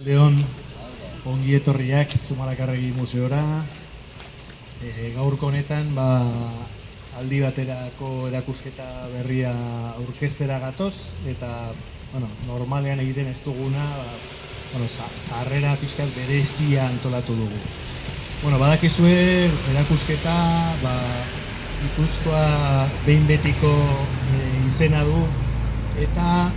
Leon, ongi etorriak Zumalakarregi museora. Gaurko honetan aldi baterako erakusketa berria aurkeztera gatoz, eta normalean egiten ez duguna, sarrera pixkat berezia antolatu dugu. Badakizue erakusketa Gipuzkoa behin betiko izena du, eta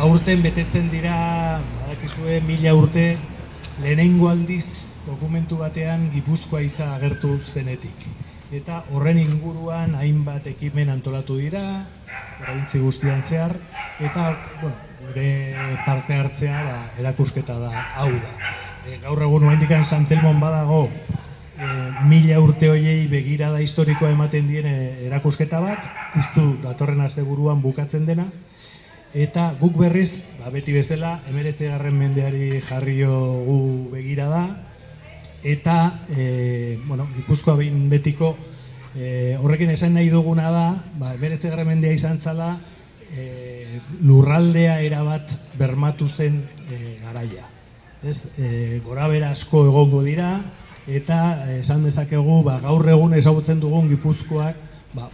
aurten betetzen dira, badakizue, 1000 urte lehenengo aldiz dokumentu batean Gipuzkoa hitza agertu zenetik. Eta horren inguruan hainbat ekimen antolatu dira, probintzi guztian zehar, eta gure parte hartzea erakusketa da, hau da. Gaur egun oraindik San Telmon badago 1000 urte horiei begirada historikoa ematen dien erakusketa bat, justu datorren asteburuan bukatzen dena, eta guk berriz, beti bezala, 19. mendeari jarri dugu begirada, eta Gipuzkoa behin betiko horrekin esan nahi duguna da, 19. mendea izan zala lurraldea erabat bermatu zen garaia. Gorabehera asko egongo dira, eta esan dezakegu gaur egun ezagutzen dugun Gipuzkoak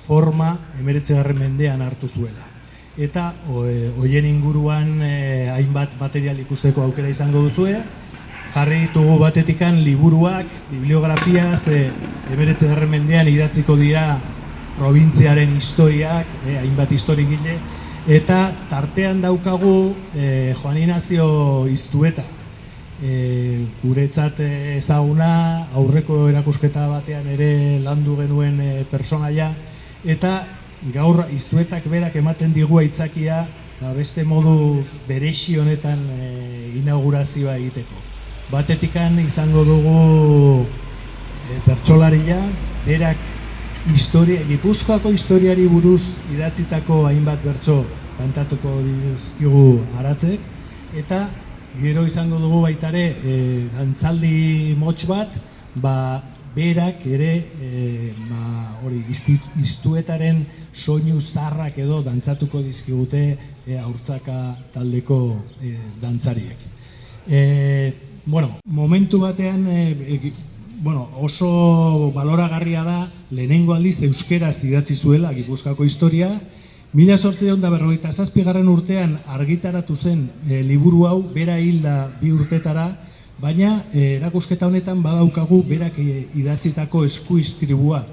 forma 19. mendean hartu zuela. Eta horien inguruan hainbat material ikusteko aukera izango duzue. Jarri ditugu batetikan liburuak, bibliografiaz, 19. mendean idatziko dira probintziaren historiak, hainbat historigile, eta tartean daukagu Juan Inazio Iztueta. Guretzat ezaguna, aurreko erakusketa batean ere landu genuen personaia, eta gaur Iztuetak berak ematen digu aitzakia beste modu berezi honetan inaugurazioa egiteko. Batetikan izango dugu bertsolaria, berak Gipuzkoako historiari buruz idatzitako hainbat bertso kantatuko dizkigu Aratzek, eta gero izango dugu baitare dantzaldi motz bat, berak ere Iztuetaren soinu zarrak edo dantzatuko dizkigute Haurtzaka taldeko dantzariek. Momentu batean oso baloragarria da, lehenengo aldiz euskeraz idatzi zuela Gipuzkoako historia. 1857. urtean argitaratu zen liburu hau, bera hilda 2 urtetara, baina erakusketa honetan badaukagu berak idatzitako eskuizkribua.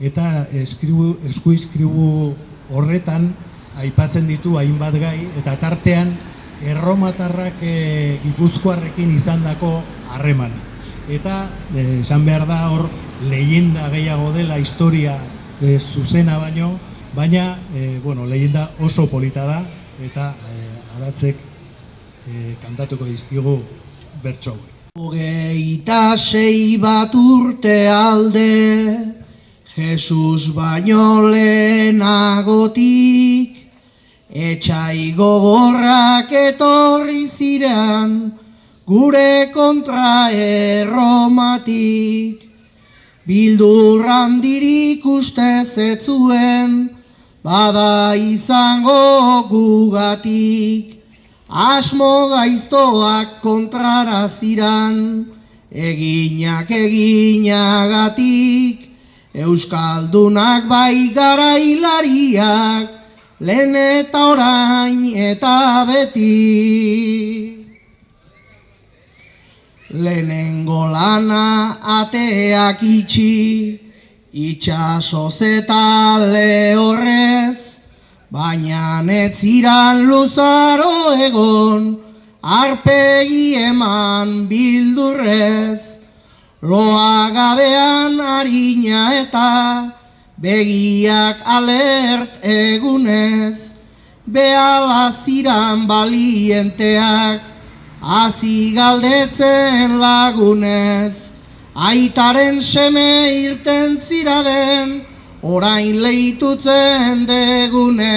Eta eskuizkribu horretan aipatzen ditu hainbat gai, eta tartean erromatarrak Gipuzkoarrekin izandako harremana. Eta esan behar da hor leyenda gehiago dela historia zuzena baino, baina leyenda oso polita da, eta Aratzek kantatuko dizkigu bertso hauek. 26 bat urte alde, Jesus baino lehenagotik, etsai gogorrak etorri ziren, gure kontra Erromatik. Bildur handirik uste zetzuen, bada izango gugatik. Asmo gaiztoak kontrara ziran, eginak eginagatik. Euskaldunak bai garailariak, lehen eta orain eta beti. Lehenengo lana ateak itxi, itxasoz eta lehorrez, baina ez ziran luzaro egon, arpegi eman bildurrez. Loa gabean harina eta begiak alert egunez, behala ziran balienteak, hazi galdetzen lagunez. Aitaren seme irten ziraden, orain lehitutzen degunez.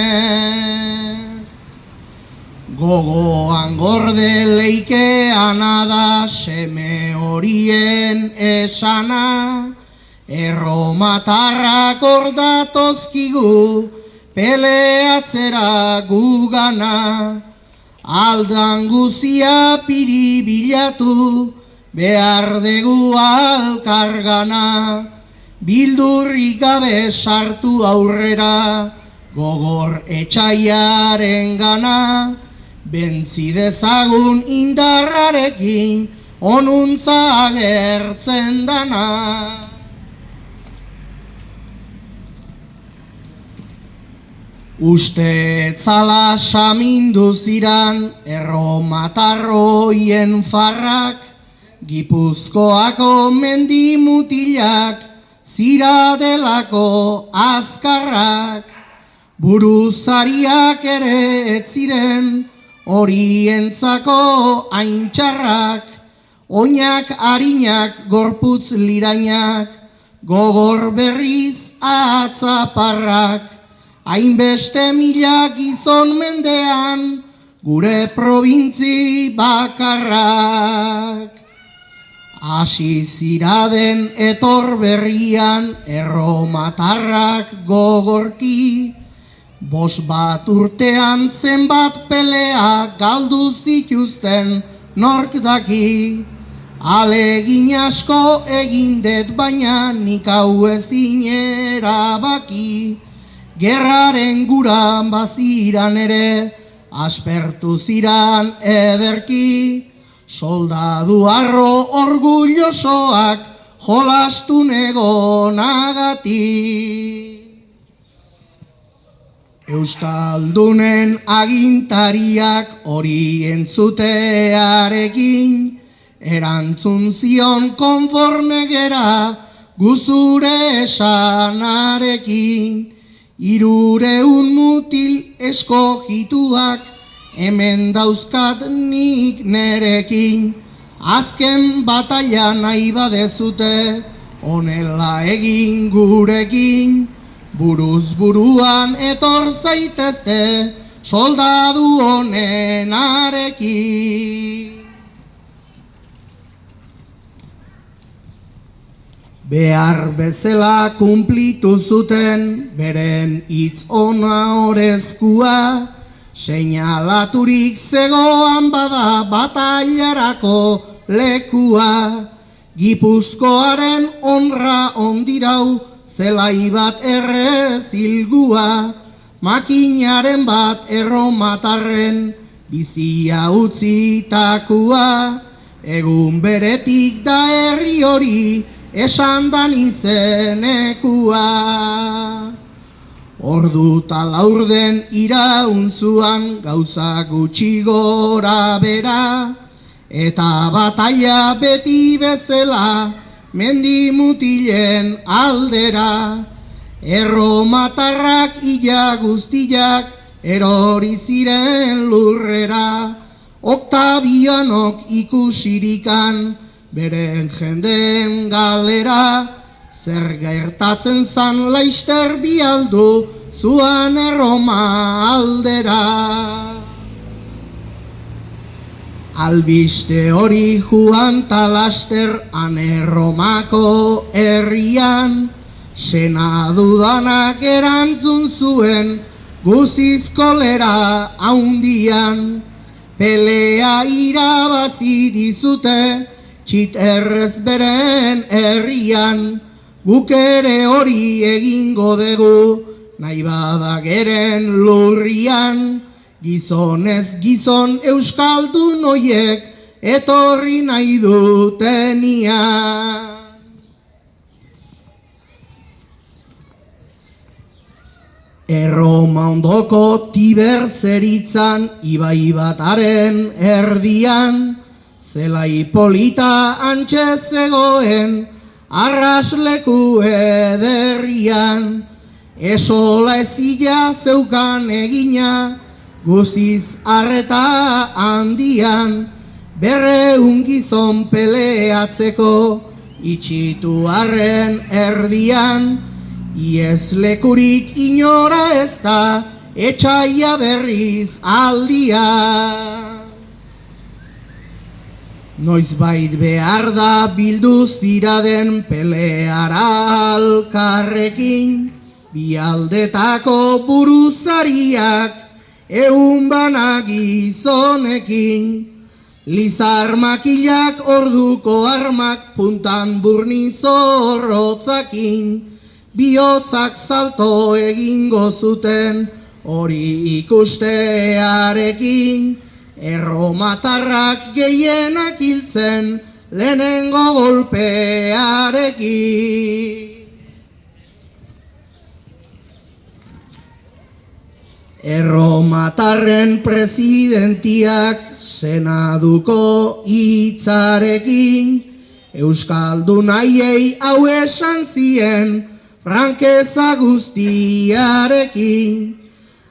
Gogoan gorde leikean ada seme horien esana, erromatarrak ordatozkigu peleatzera gugana. aldan guzia piribilatu, behar dugu alkargana, bildurrik gabe sartu aurrera, gogor etxaiaren gana, bentzi dezagun indarrarekin, onuntza agertzen dana. Uste etzala samindu ziran erromatarroien farrak, Gipuzkoako mendi mutilak zira delako azkarrak, buruzariak ere ez ziren horientzako aintxarrak, oinak harinak gorputz lirainak, gogor berriz atzaparrak, hainbeste mila gizon mendean, gure probintzi bakarrak. Hasi ziraden etor berrian, erromatarrak gogorki, 5 urtean zenbat pelea galdu zituzten nork daki. Alegin asko egin dut baina nik hau ezin erabaki. Gerraren guran baziran ere, aspertu ziran ederki, soldadu arro orgullosoak jolastu negonagatik. Euskaldunen agintariak hori entzutearekin, erantzun zion konforme gera guzure esanarekin. 300 mutil eskogituak hemen dauzkat nik nerekin, azken bataila nahi badezute honela egin gurekin, buruz buruan etor zaitezte soldadu honenarekin. Behar bezala kumplitu zuten beren hitz ona orezkua, seinalaturik zegoan bada batailarako lekua. Gipuzkoaren honra ondirau zelai bat errezilgua, makinaren bat erromatarren bizia utzitakua, egun beretik da herri hori esan dan izenekua. Ordu ta laurden iraunzuan gauza gutxi gora bera, eta bataia beti bezala mendi mutilen aldera. Erromatarrak ila guztiak erori ziren lurrera, Oktabianok ikusirikan beren jendeen galera, zer gertatzen zan Laister bialdu zuan Erroma aldera. Albiste hori Juan ta Laster han Erromako herrian, senadudanak erantzun zuen guziz kolera haundian. Pelea irabazi dizute txit errez beren herrian, guk ere hori egingo dugu nahi bada geren lurrian. Gizonez gizon euskaldun hoiek etorri nahi dutenian. Erroma ondoko Tiber zeritzan ibai bataren erdian, zelai polita antxe zegoen arrasleku ederrian. Esola ezila zeukan egina guziz arreta handian, 200 gizon peleatzeko itxitu arren erdian. Iez lekurik inora ez da etxaia berriz aldia. Noizbait behar da bilduz diraden peleara alkarrekin, bi aldetako buruzariak egun bana gizonekin. Lizar makilak orduko armak puntan burni zorrotzakin, bihotzak salto egingo zuten hori ikustearekin, erromatarrak gehienak hiltzen lehenengo golpearekin. Erromatarren presidentiak senaduko hitzarekin, euskaldun haiei hau esan zien frankeza guztiarekin.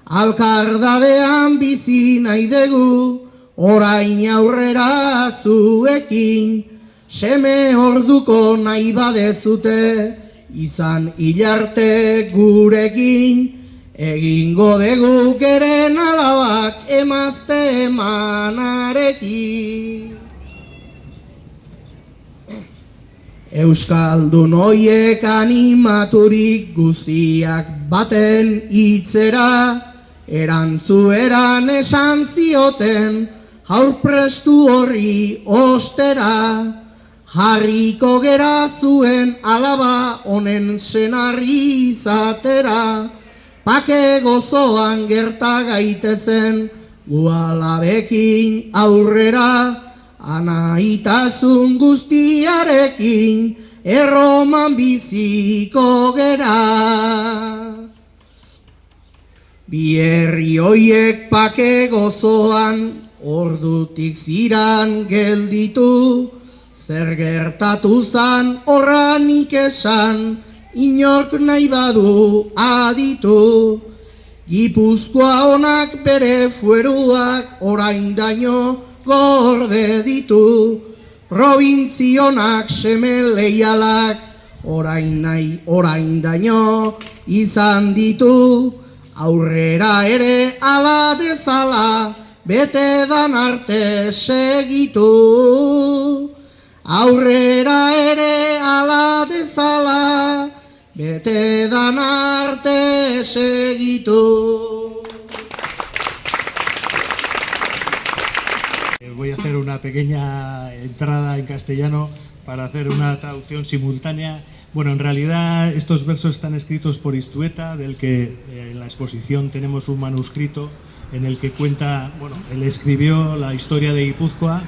Alkardadean bizi nahi dugu, orain aurrera zuekin, seme orduko nahi badezute, izan hilarte gurekin, egingo dugu geren alabak emazte emanarekin. Euskaldun hoiek animaturik guztiak baten hitzera, erantzueran esan zioten haurprestu horri ostera, jarriko gera zuen alaba honen senarri izatera, pake gozoan gerta gaitezen gu alabekin aurrera, anaitasun guztiarekin erroman biziko gera. Bi herri hoiek pake gozoan ordutik ziran gelditu, zer gertatu zan horranik esan, inork nahi badu aditu. Gipuzkoa honak bere fueruak oraindaino gorde ditu, provintzionak seme leialak oraindaino izan ditu. Aurrera ere ala dezala, bete dan arte segitu. Aurrera ere ala dezala, bete dan arte segitu. Voy a hacer una pequeña entrada en castellano para hacer una traducción simultánea. Bueno, en realidad estos versos están escritos por Iztueta, del que en la exposición tenemos un manuscrito en el que cuenta, bueno, él escribió la historia de Guipúzcoa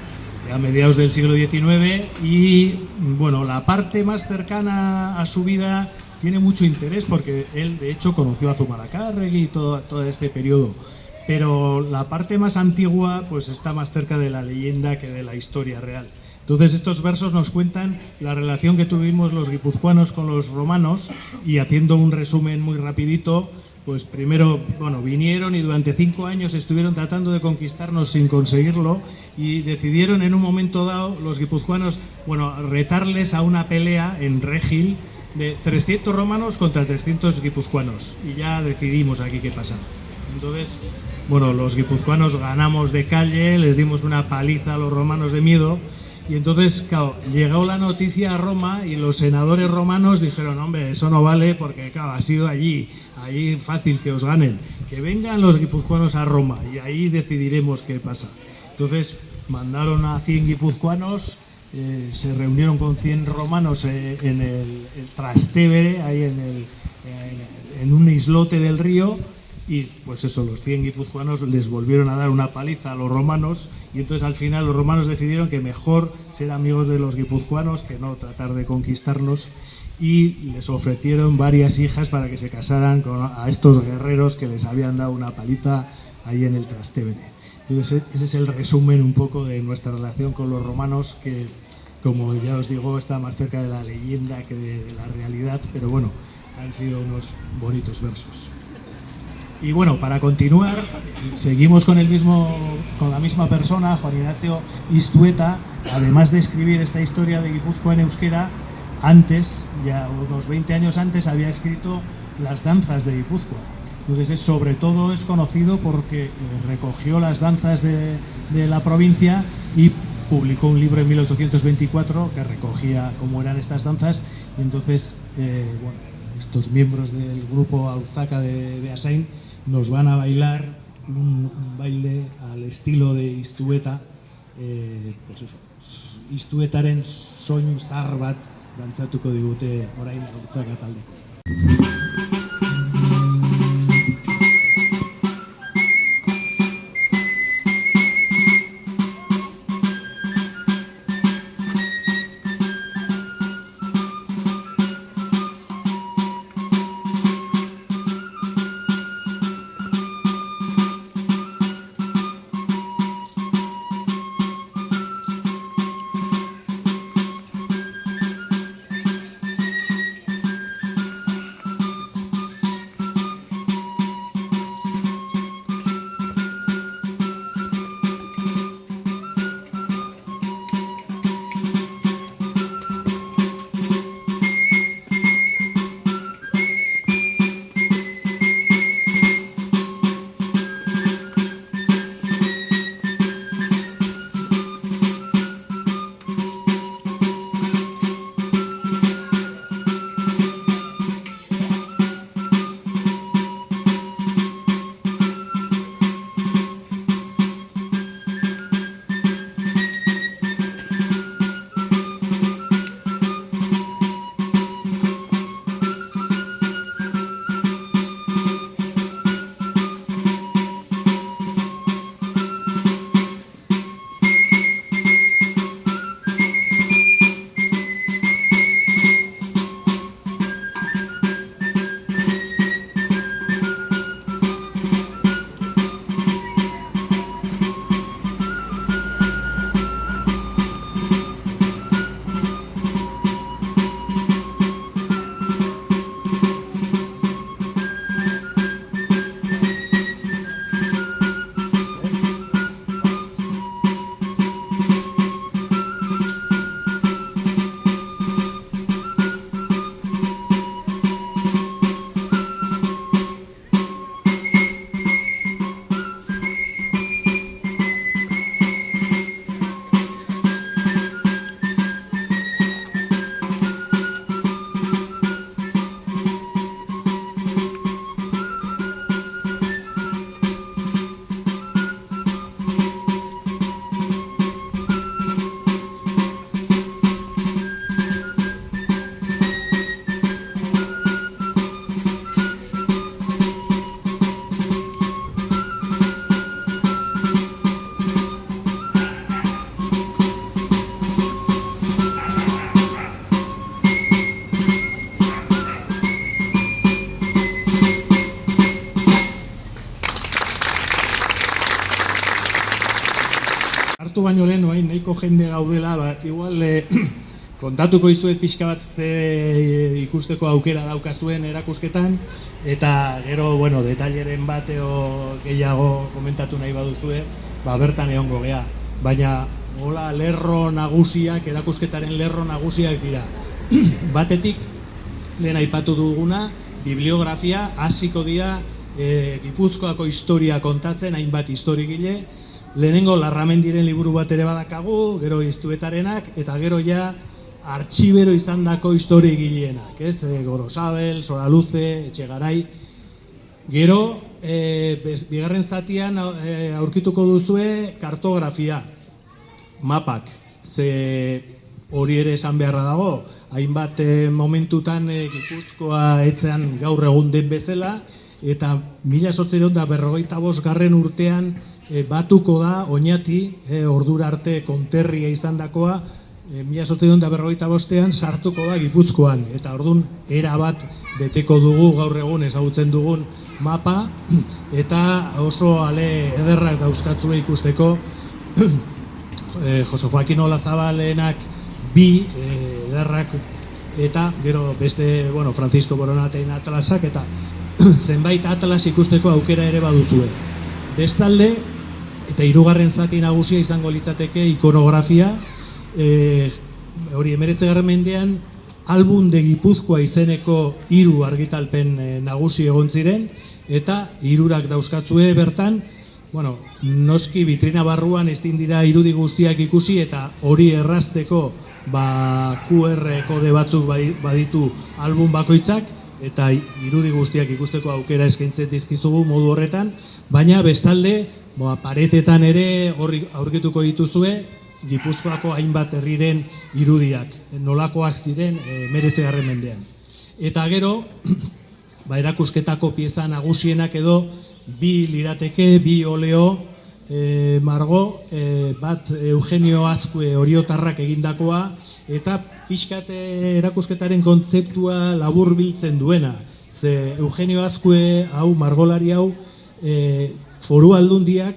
a mediados del siglo XIX y, bueno, la parte más cercana a su vida tiene mucho interés porque él, de hecho, conoció a Zumalacárregui y todo este periodo. Pero la parte más antigua pues está más cerca de la leyenda que de la historia real. Entonces estos versos nos cuentan la relación que tuvimos los guipuzcoanos con los romanos y, haciendo un resumen muy rapidito, pues primero, bueno, vinieron y durante 5 años estuvieron tratando de conquistarnos sin conseguirlo y decidieron en un momento dado los guipuzcoanos, bueno, retarles a una pelea en Regil de 300 romanos contra 300 guipuzcoanos y ya decidimos aquí qué pasa. Entonces, bueno, los guipuzcoanos ganamos de calle, les dimos una paliza a los romanos de miedo y entonces, claro, llegó la noticia a Roma y los senadores romanos dijeron, hombre, eso no vale porque, claro, ha sido allí fácil que os ganen, que vengan los guipuzcoanos a Roma y ahí decidiremos qué pasa. Entonces mandaron a 100 guipuzcoanos, se reunieron con 100 romanos en el Trastevere, ahí en un islote del río. Y pues eso, los 100 guipuzcoanos les volvieron a dar una paliza a los romanos y entonces al final los romanos decidieron que mejor ser amigos de los guipuzcoanos que no tratar de conquistarnos y les ofrecieron varias hijas para que se casaran a estos guerreros que les habían dado una paliza ahí en el Trastevere. Entonces ese es el resumen un poco de nuestra relación con los romanos, que, como ya os digo, está más cerca de la leyenda que de la realidad, pero bueno, han sido unos bonitos versos. Y bueno, para continuar, seguimos con la misma persona, Juan Ignacio Iztueta. Además de escribir esta historia de Guipúzcoa en euskera, antes, ya unos 20 años antes, había escrito las danzas de Guipúzcoa. Entonces, sobre todo es conocido porque recogió las danzas de la provincia y publicó un libro en 1824 que recogía cómo eran estas danzas. Y entonces, bueno, estos miembros del grupo Autzaca de Beasain nos van a bailar un baile al estilo de Iztueta, pues eso, Iztuetaren soinu zahar bat dantzatuko digute orain Haurtzaka talde. Hartu baino lehen, nahiko jende gaudela, igual kontatuko izuet pixka bat ze ikusteko aukera daukazuen erakusketan, eta gero, detaileren bateo gehiago komentatu nahi baduzue, bertan egongo gea. Baina, hola, lerro nagusiak, erakusketaren lerro nagusiak dira. Batetik, lehen aipatu duguna, bibliografia, hasiko dira Gipuzkoako historia kontatzen, hainbat historigile. Lehenengo Larramendiren liburu bat ere badakagu, gero Iztuetarenak, eta gero ja artxibero izandako historigileenak, Gorosabel, Soraluze, Etxegarai. Gero, bigarren zatian aurkituko duzue kartografia, mapak, ze hori ere esan beharra dago, hainbat momentutan Gipuzkoa etzean gaur egun den bezala, eta 1855 urtean batuko da Oñati, ordura arte konterria izandakoa, 1855ean sartuko da Gipuzkoan, eta ordun era bat beteko dugu gaur egun ezagutzen dugun mapa, eta oso ale ederrak dauzkatzue ikusteko. Jose Joaquin Olazabalenak bi ederrak, eta gero beste, Francisco Boronatein atlasak, eta zenbait atlas ikusteko aukera ere baduzue. Bestalde, eta hirugarren zati nagusia izango litzateke ikonografia, hori 19. mendean Album de Gipuzkoa izeneko 3 argitalpen nagusi egon ziren, eta 3 dauzkatzue bertan, noski vitrina barruan ezin dira irudi guztiak ikusi, eta hori errazteko QR kode batzuk baditu album bakoitzak, eta irudi guztiak ikusteko aukera eskaintzen dizkizugu modu horretan, Baina bestalde, paretetan ere aurkituko dituzue Gipuzkoako hainbat herriren irudiak, nolakoak ziren 19. mendean. Eta gero, erakusketako pieza nagusienak edo bi lirateke, bi oleo margo, bat Eugenio Azkue oriotarrak egindakoa, eta pixkat erakusketaren kontzeptua labur biltzen duena. Ze Eugenio Azkue hau, margolari hau, Foru Aldundiak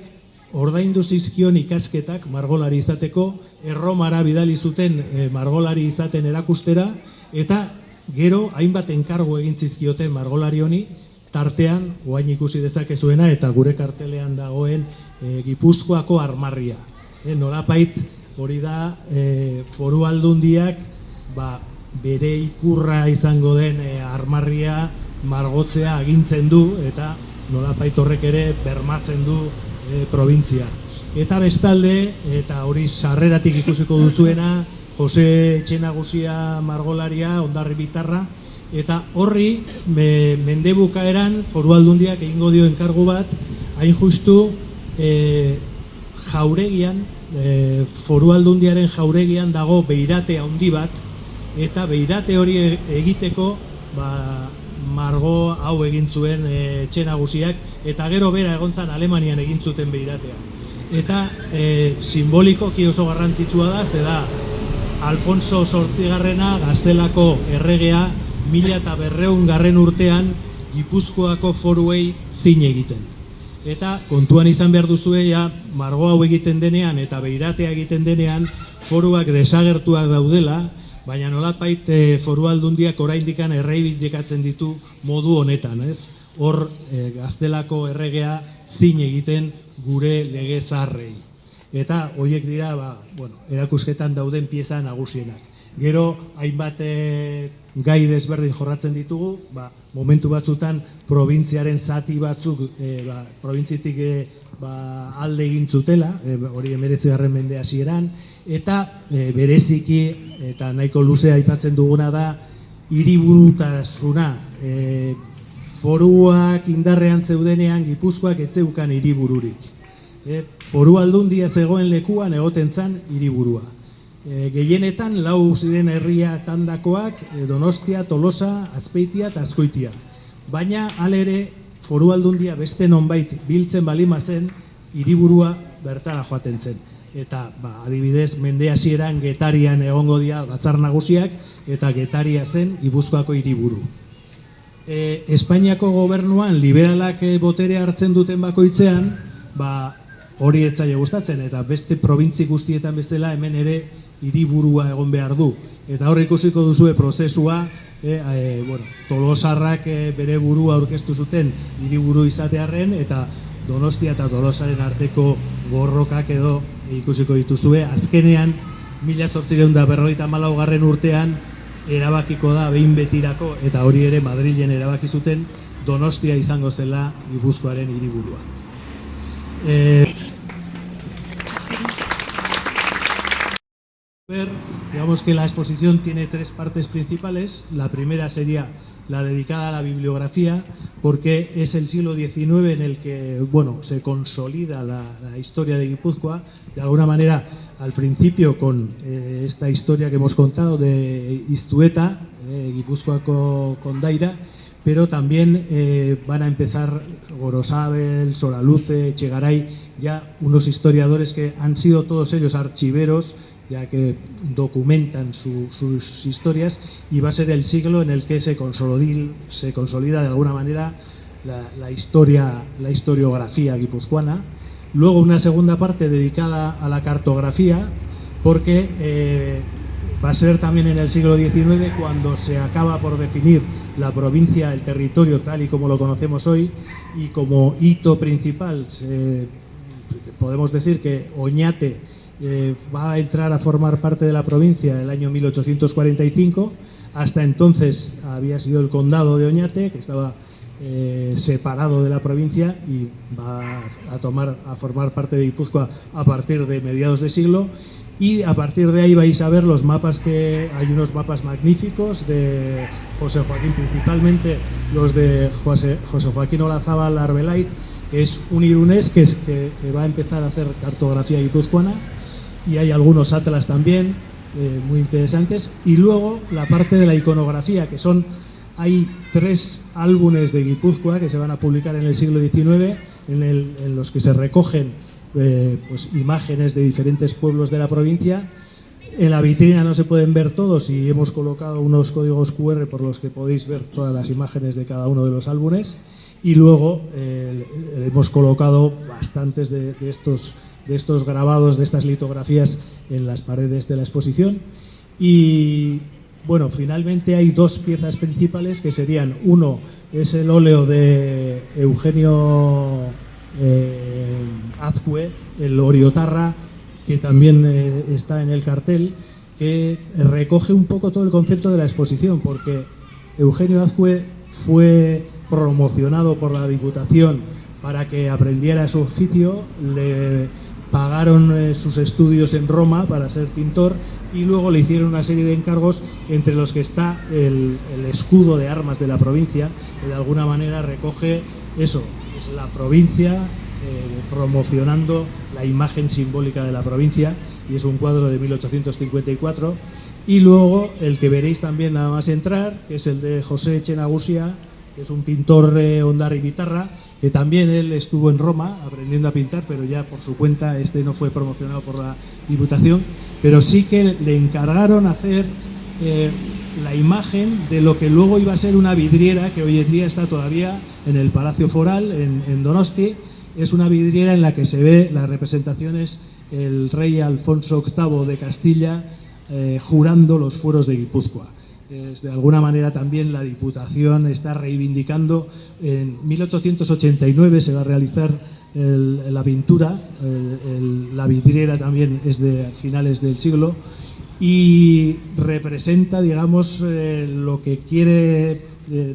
ordaindu zizkion ikasketak margolari izateko, Erromara bidali zuten margolari izaten erakustera, eta gero hainbat enkargu egin zizkioten margolari honi, tartean, oain ikusi dezakezuena, eta gure kartelean dagoen Gipuzkoako armarria. Nolapait hori da Foru Aldundiak bere ikurra izango den armarria margotzea agintzen du, eta nolapait horrek ere bermatzen du probintzia. Eta bestalde, eta hori sarreratik ikusiko duzuena, Jose Etxenagusia margolaria, Hondarribitarra, eta horri mendebukaeran Foru Aldundiak egingo dio enkargu bat, hain justu jauregian, Foru Aldundiaren jauregian dago beirate handi bat, eta beirate hori egiteko margo hau egin zuen Etxenagusiak, eta gero bera egontzan Alemanian egin zuten beiratea. Eta simbolikoki oso garrantzitsua da, zeda Alfonso Zortzigarrena Gaztelako erregea 1200 urtean Gipuzkoako foruei zin egiten. Eta kontuan izan behar duzue, margo hau egiten denean eta beiratea egiten denean foruak desagertuak daudela, baina nolapait Foru Aldundiak oraindikan erreibindikatzen ditu modu honetan, ez? Hor Gaztelako erregea zin egiten gure lege zaharrei. Eta horiek dira, erakusketan dauden pieza nagusienak. Gero, hainbat gai desberdin jorratzen ditugu, momentu batzutan probintziaren zati batzuk, probintzitik alde egin zutela, hori 19. mende hasieran, eta bereziki, eta nahiko luzea aipatzen duguna da, hiriburutasuna. Foruak indarrean zeudenean Gipuzkoak ez zeukan hiribururik. Foru Aldundia zegoen lekuan egoten zan hiriburua. Gehienetan 4 ziren herria tandakoak, Donostia, Tolosa, Azpeitia eta Azkoitia. Baina halere Foru Aldundia beste nonbait biltzen balima zen, hiriburua bertara joaten zen. Eta adibidez mende hasieran Getarian egongo dira batzar nagusiak, eta Getaria zen Gipuzkoako hiriburu. Espainiako gobernuan liberalak botere hartzen duten bakoitzean, hori ez zaie gustatzen, eta beste probintzi guztietan bezala hemen ere hiriburua egon behar du. Eta hor ikusiko duzue prozesua, Tolosarrak bere burua aurkeztu zuten hiriburu izatearren, eta Donostia eta Tolosaren arteko borrokak edo ikusiko dituzue. Azkenean, 1854 urtean, erabakiko da behin betirako, eta hori ere Madrilen erabaki zuten, Donostia izango zela Gipuzkoaren hiriburua. Digamos que la exposición tiene 3 partes principales. La primera sería la dedicada a la bibliografía, porque es el siglo XIX en el que se consolida la historia de Guipúzcoa. De alguna manera, al principio con esta historia que hemos contado de Iztueta, Gipuzkoako kondaira, pero también van a empezar Gorosabel, Soraluce, Echegaray, ya unos historiadores que han sido todos ellos archiveros, ya que documentan sus historias, y va a ser el siglo en el que se consolida de alguna manera la historiografía guipuzcoana. Luego una segunda parte dedicada a la cartografía, porque va a ser también en el siglo XIX cuando se acaba por definir la provincia, el territorio tal y como lo conocemos hoy, y como hito principal podemos decir que Oñate va a entrar a formar parte de la provincia en el año 1845. Hasta entonces había sido el condado de Oñate, que estaba separado de la provincia, y va a formar parte de Guipúzcoa a partir de mediados de siglo. Y a partir de ahí vais a ver los mapas, hay unos mapas magníficos de José Joaquín, principalmente los de José Joaquín Olazábal Arbelait, que es un irunés que va a empezar a hacer cartografía guipuzcoana, y hay algunos atlas también muy interesantes. Y luego la parte de la iconografía, que hay 3 álbumes de Guipúzcoa que se van a publicar en el siglo XIX, en los que se recogen pues, imágenes de diferentes pueblos de la provincia. En la vitrina no se pueden ver todos y hemos colocado unos códigos QR por los que podéis ver todas las imágenes de cada uno de los álbumes, y luego hemos colocado bastantes de estos grabados, de estas litografías en las paredes de la exposición. Y bueno, finalmente hay 2 piezas principales que serían: uno es el óleo de Eugenio Azcue, el Oriotarra, que también está en el cartel, que recoge un poco todo el concepto de la exposición, porque Eugenio Azcue fue promocionado por la Diputación para que aprendiera su oficio, le pagaron sus estudios en Roma para ser pintor, y luego le hicieron una serie de encargos, entre los que está el escudo de armas de la provincia, que de alguna manera recoge eso, es la provincia promocionando la imagen simbólica de la provincia, y es un cuadro de 1854. Y luego el que veréis también nada más entrar, que es el de José Echenagusia, que es un pintor ondarribitarra, que también él estuvo en Roma aprendiendo a pintar, pero ya por su cuenta. No fue promocionado por la Diputación, pero sí que le encargaron hacer la imagen de lo que luego iba a ser una vidriera, que hoy en día está todavía en el Palacio Foral, en Donosti. Es una vidriera en la que se ve las representaciones el rey Alfonso VIII de Castilla jurando los fueros de Guipúzcoa. De alguna manera también la Diputación está reivindicando. En 1889 se va a realizar la pintura, la vidriera también es de finales del siglo, y representa, digamos, lo que quiere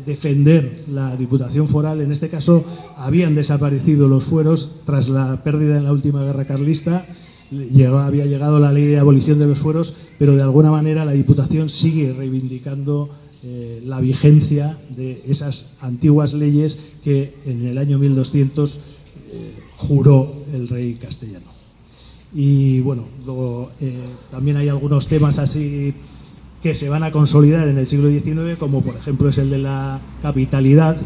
defender la Diputación Foral. En este caso habían desaparecido los fueros tras la pérdida en la última guerra carlista. Había llegado la ley de abolición de los fueros, pero de alguna manera la Diputación sigue reivindicando la vigencia de esas antiguas leyes que en el año 1200 juró el rey castellano. Y bueno, luego también hay algunos temas así que se van a consolidar en el siglo XIX, como por ejemplo es el de la capitalidad.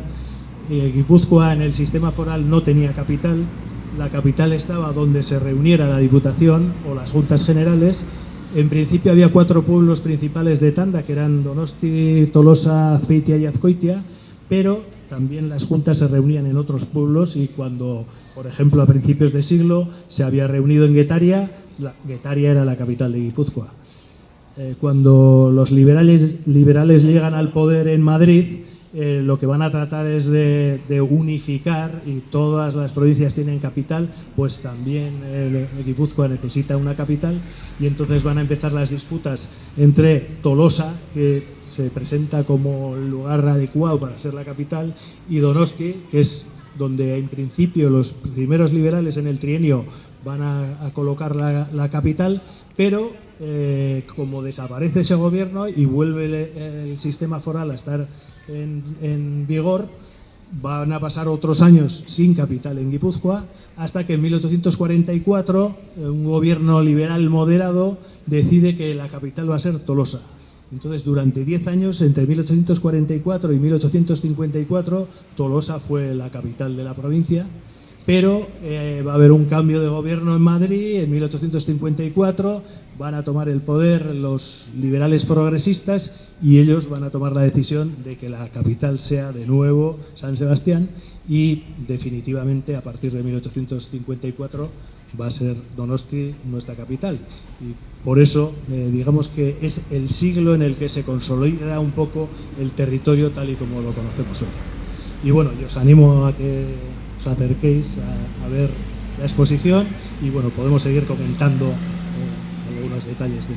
Guipúzcoa en el sistema foral no tenía capital. La capital estaba donde se reuniera la Diputación o las Juntas Generales. En principio había 4 pueblos principales de Tanda, que eran Donosti, Tolosa, Azpeitia y Azkoitia, pero también las juntas se reunían en otros pueblos, y cuando, por ejemplo, a principios de siglo se había reunido en Guetaria, Guetaria era la capital de Guipúzcoa. Cuando los liberales llegan al poder en Madrid, lo que van a tratar es de unificar, y todas las provincias tienen capital, pues también Guipúzcoa necesita una capital, y entonces van a empezar las disputas entre Tolosa, que se presenta como el lugar adecuado para ser la capital, y Donosti, que es donde en principio los primeros liberales en el trienio van a colocar la capital, pero como desaparece ese gobierno y vuelve el sistema foral a estar en vigor, van a pasar otros años sin capital en Guipúzcoa, hasta que en 1844 un gobierno liberal moderado decide que la capital va a ser Tolosa. Entonces, durante 10 años, entre 1844 y 1854, Tolosa fue la capital de la provincia, pero va a haber un cambio de gobierno en Madrid. En 1854 van a tomar el poder los liberales progresistas, y ellos van a tomar la decisión de que la capital sea de nuevo San Sebastián, y definitivamente a partir de 1854 va a ser Donosti nuestra capital. Y por eso digamos que es el siglo en el que se consolida un poco el territorio tal y como lo conocemos hoy. Y bueno, yo os animo a que os acerquéis a ver la exposición, y bueno, podemos seguir comentando algunos detalles de